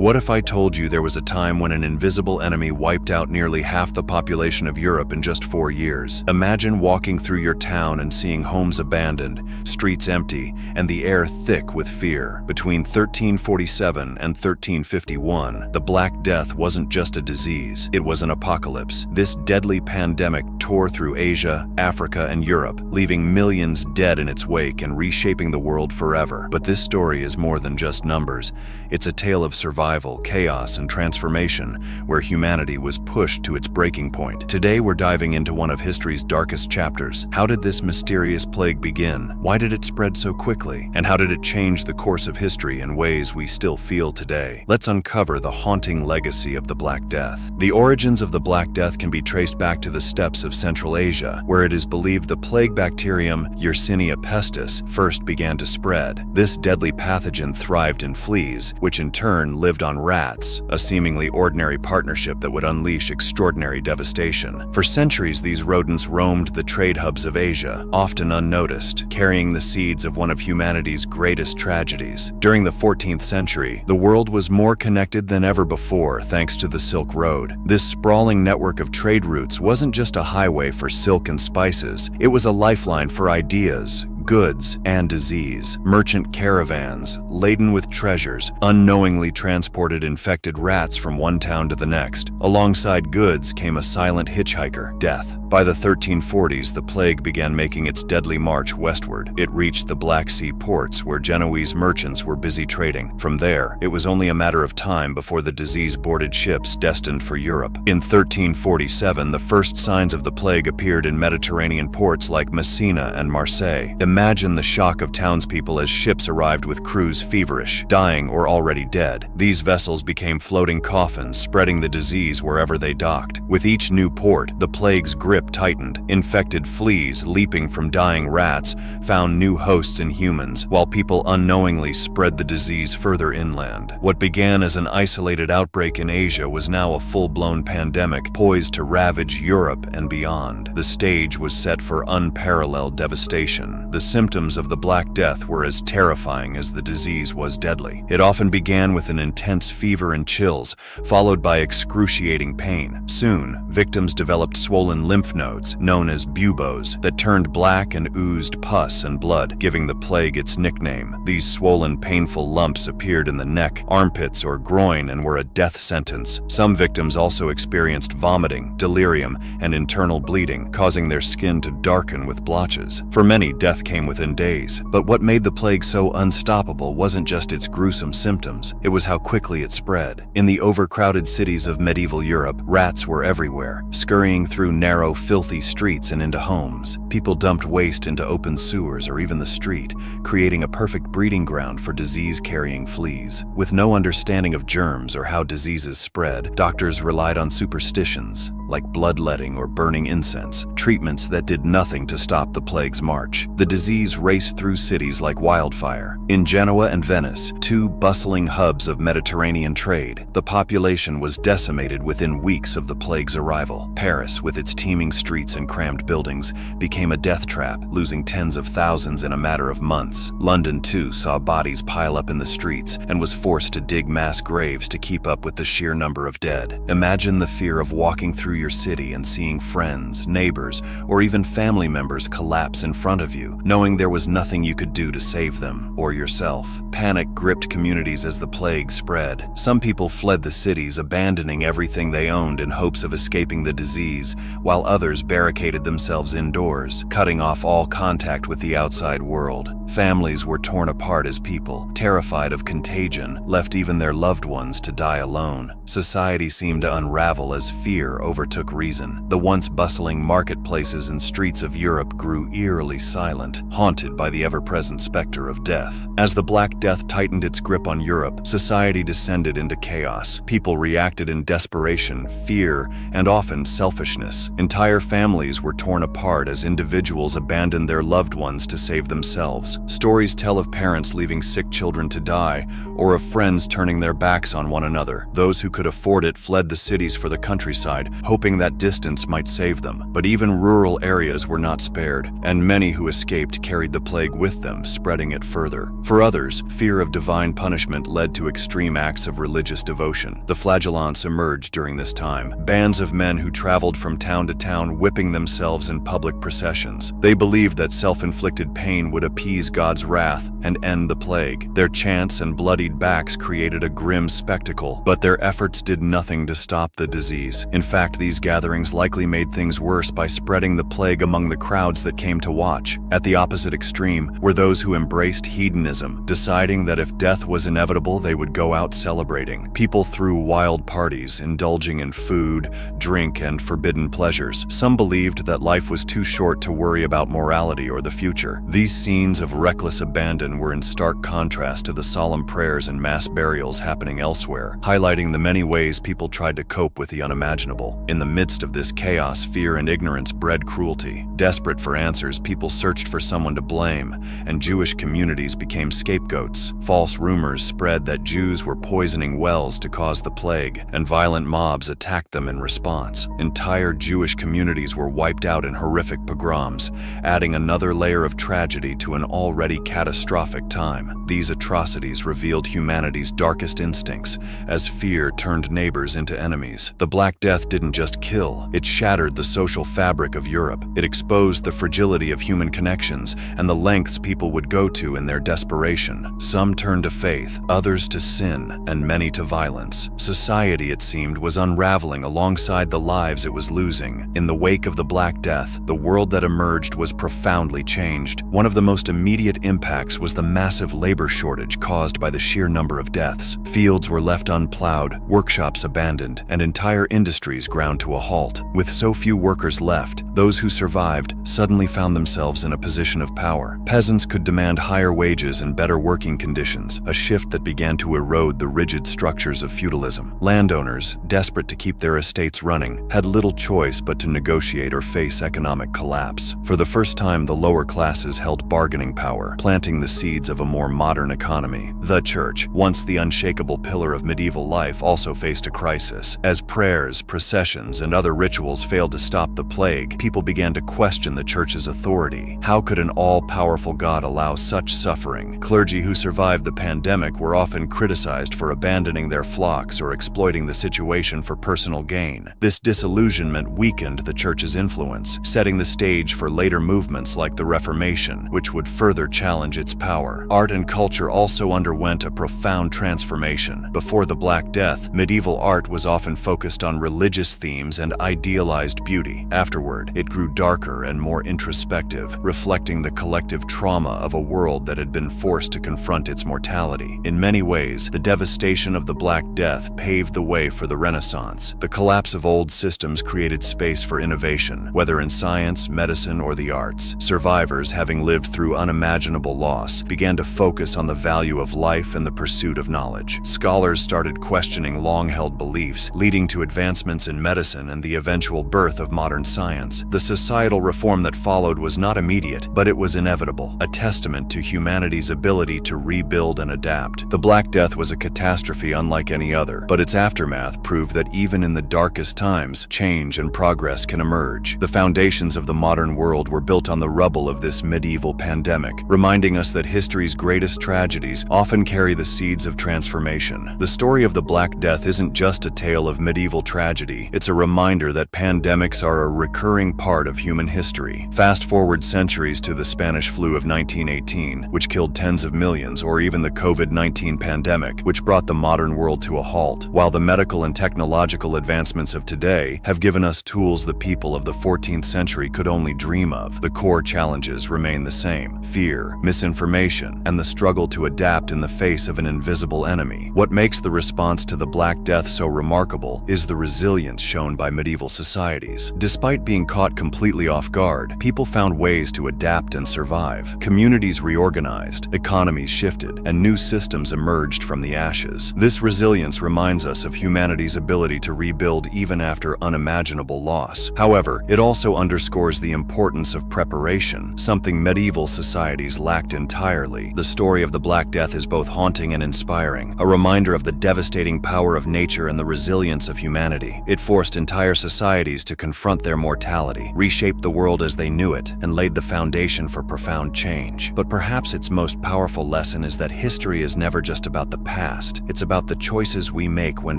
What if I told you there was a time when an invisible enemy wiped out nearly half the population of Europe in just 4 years? Imagine walking through your town and seeing homes abandoned, streets empty, and the air thick with fear. Between 1347 and 1351, the Black Death wasn't just a disease, it was an apocalypse. This deadly pandemic tore through Asia, Africa, and Europe, leaving millions dead in its wake and reshaping the world forever. But this story is more than just numbers. It's a tale of survival, chaos, and transformation, where humanity was pushed to its breaking point. Today we're diving into one of history's darkest chapters. How did this mysterious plague begin? Why did it spread so quickly? And how did it change the course of history in ways we still feel today? Let's uncover the haunting legacy of the Black Death. The origins of the Black Death can be traced back to the steppes of Central Asia, where it is believed the plague bacterium Yersinia pestis first began to spread. This deadly pathogen thrived in fleas, which in turn lived on rats, a seemingly ordinary partnership that would unleash extraordinary devastation. For centuries, these rodents roamed the trade hubs of Asia, often unnoticed, carrying the seeds of one of humanity's greatest tragedies. During the 14th century, the world was more connected than ever before thanks to the Silk Road. This sprawling network of trade routes wasn't just a highway for silk and spices, it was a lifeline for ideas, goods, and disease. Merchant caravans, laden with treasures, unknowingly transported infected rats from one town to the next. Alongside goods came a silent hitchhiker, death. By the 1340s, the plague began making its deadly march westward. It reached the Black Sea ports, where Genoese merchants were busy trading. From there, it was only a matter of time before the disease boarded ships destined for Europe. In 1347, the first signs of the plague appeared in Mediterranean ports like Messina and Marseille. Imagine the shock of townspeople as ships arrived with crews feverish, dying or already dead. These vessels became floating coffins, spreading the disease wherever they docked. With each new port, the plague's grip tightened. Infected fleas, leaping from dying rats, found new hosts in humans, while people unknowingly spread the disease further inland. What began as an isolated outbreak in Asia was now a full-blown pandemic poised to ravage Europe and beyond. The stage was set for unparalleled devastation. The symptoms of the Black Death were as terrifying as the disease was deadly. It often began with an intense fever and chills, followed by excruciating pain. Soon, victims developed swollen lymph nodes, known as buboes, that turned black and oozed pus and blood, giving the plague its nickname. These swollen, painful lumps appeared in the neck, armpits, or groin and were a death sentence. Some victims also experienced vomiting, delirium, and internal bleeding, causing their skin to darken with blotches. For many, death came within days. But what made the plague so unstoppable wasn't just its gruesome symptoms, it was how quickly it spread. In the overcrowded cities of medieval Europe, rats were everywhere, scurrying through narrow, filthy streets and into homes. People dumped waste into open sewers or even the street, creating a perfect breeding ground for disease-carrying fleas. With no understanding of germs or how diseases spread, doctors relied on superstitions, like bloodletting or burning incense, treatments that did nothing to stop the plague's march. The disease raced through cities like wildfire. In Genoa and Venice, two bustling hubs of Mediterranean trade, the population was decimated within weeks of the plague's arrival. Paris, with its teeming streets and crammed buildings, became a death trap, losing tens of thousands in a matter of months. London, too, saw bodies pile up in the streets and was forced to dig mass graves to keep up with the sheer number of dead. Imagine the fear of walking through your city and seeing friends, neighbors, or even family members collapse in front of you, knowing there was nothing you could do to save them or yourself. Panic gripped communities as the plague spread. Some people fled the cities, abandoning everything they owned in hopes of escaping the disease, while others barricaded themselves indoors, cutting off all contact with the outside world. Families were torn apart as people, terrified of contagion, left even their loved ones to die alone. Society seemed to unravel as fear overtook reason. The once bustling marketplaces and streets of Europe grew eerily silent, haunted by the ever-present specter of death. As the Black Death tightened its grip on Europe, society descended into chaos. People reacted in desperation, fear, and often selfishness. Entire families were torn apart as individuals abandoned their loved ones to save themselves. Stories tell of parents leaving sick children to die, or of friends turning their backs on one another. Those who could afford it fled the cities for the countryside, hoping hoping that distance might save them. But even rural areas were not spared, and many who escaped carried the plague with them, spreading it further. For others, fear of divine punishment led to extreme acts of religious devotion. The flagellants emerged during this time, bands of men who traveled from town to town whipping themselves in public processions. They believed that self-inflicted pain would appease God's wrath and end the plague. Their chants and bloodied backs created a grim spectacle, but their efforts did nothing to stop the disease. In fact, these gatherings likely made things worse by spreading the plague among the crowds that came to watch. At the opposite extreme were those who embraced hedonism, deciding that if death was inevitable, they would go out celebrating. People threw wild parties, indulging in food, drink, and forbidden pleasures. Some believed that life was too short to worry about morality or the future. These scenes of reckless abandon were in stark contrast to the solemn prayers and mass burials happening elsewhere, highlighting the many ways people tried to cope with the unimaginable. In the midst of this chaos, fear and ignorance bred cruelty. Desperate for answers, people searched for someone to blame, and Jewish communities became scapegoats. False rumors spread that Jews were poisoning wells to cause the plague, and violent mobs attacked them in response. Entire Jewish communities were wiped out in horrific pogroms, adding another layer of tragedy to an already catastrophic time. These atrocities revealed humanity's darkest instincts, as fear turned neighbors into enemies. The Black Death didn't just kill, it shattered the social fabric of Europe. It exposed the fragility of human connections and the lengths people would go to in their desperation. Some turned to faith, others to sin, and many to violence. Society, it seemed, was unraveling alongside the lives it was losing. In the wake of the Black Death, the world that emerged was profoundly changed. One of the most immediate impacts was the massive labor shortage caused by the sheer number of deaths. Fields were left unplowed, workshops abandoned, and entire industries ground to a halt. With so few workers left, those who survived suddenly found themselves in a position of power. Peasants could demand higher wages and better working conditions, a shift that began to erode the rigid structures of feudalism. Landowners, desperate to keep their estates running, had little choice but to negotiate or face economic collapse. For the first time, the lower classes held bargaining power, planting the seeds of a more modern economy. The church, once the unshakable pillar of medieval life, also faced a crisis. As prayers, processions, and other rituals failed to stop the plague, people began to question the church's authority. How could an all-powerful God allow such suffering? Clergy who survived the pandemic were often criticized for abandoning their flocks or exploiting the situation for personal gain. This disillusionment weakened the church's influence, setting the stage for later movements like the Reformation, which would further challenge its power. Art and culture also underwent a profound transformation. Before the Black Death, medieval art was often focused on religious themes and idealized beauty. Afterward, it grew darker and more introspective, reflecting the collective trauma of a world that had been forced to confront its mortality. In many ways, the devastation of the Black Death paved the way for the Renaissance. The collapse of old systems created space for innovation, whether in science, medicine, or the arts. Survivors, having lived through unimaginable loss, began to focus on the value of life and the pursuit of knowledge. Scholars started questioning long-held beliefs, leading to advancements in medicine and the eventual birth of modern science. The societal reform that followed was not immediate, but it was inevitable, a testament to humanity's ability to rebuild and adapt. The Black Death was a catastrophe unlike any other, but its aftermath proved that even in the darkest times, change and progress can emerge. The foundations of the modern world were built on the rubble of this medieval pandemic, reminding us that history's greatest tragedies often carry the seeds of transformation. The story of the Black Death isn't just a tale of medieval tragedy, it's a reminder that pandemics are a recurring part of human history. Fast forward centuries to the Spanish flu of 1918, which killed tens of millions, or even the COVID-19 pandemic, which brought the modern world to a halt. While the medical and technological advancements of today have given us tools the people of the 14th century could only dream of, the core challenges remain the same: fear, misinformation, and the struggle to adapt in the face of an invisible enemy. What makes the response to the Black Death so remarkable is the resilience shown by medieval societies. Despite being caught completely off guard, people found ways to adapt and survive. Communities reorganized, economies shifted, and new systems emerged from the ashes. This resilience reminds us of humanity's ability to rebuild even after unimaginable loss. However, it also underscores the importance of preparation, something medieval societies lacked entirely. The story of the Black Death is both haunting and inspiring, a reminder of the devastating power of nature and the resilience of humanity. It forces forced entire societies to confront their mortality, reshaped the world as they knew it, and laid the foundation for profound change. But perhaps its most powerful lesson is that history is never just about the past. It's about the choices we make when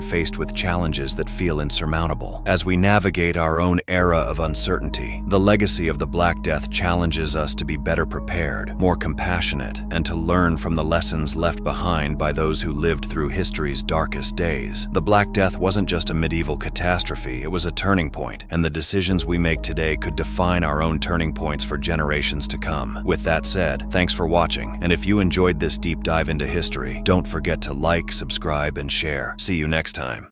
faced with challenges that feel insurmountable. As we navigate our own era of uncertainty, the legacy of the Black Death challenges us to be better prepared, more compassionate, and to learn from the lessons left behind by those who lived through history's darkest days. The Black Death wasn't just a medieval catastrophe, it was a turning point, and the decisions we make today could define our own turning points for generations to come. With that said, thanks for watching, and if you enjoyed this deep dive into history, don't forget to like, subscribe, and share. See you next time.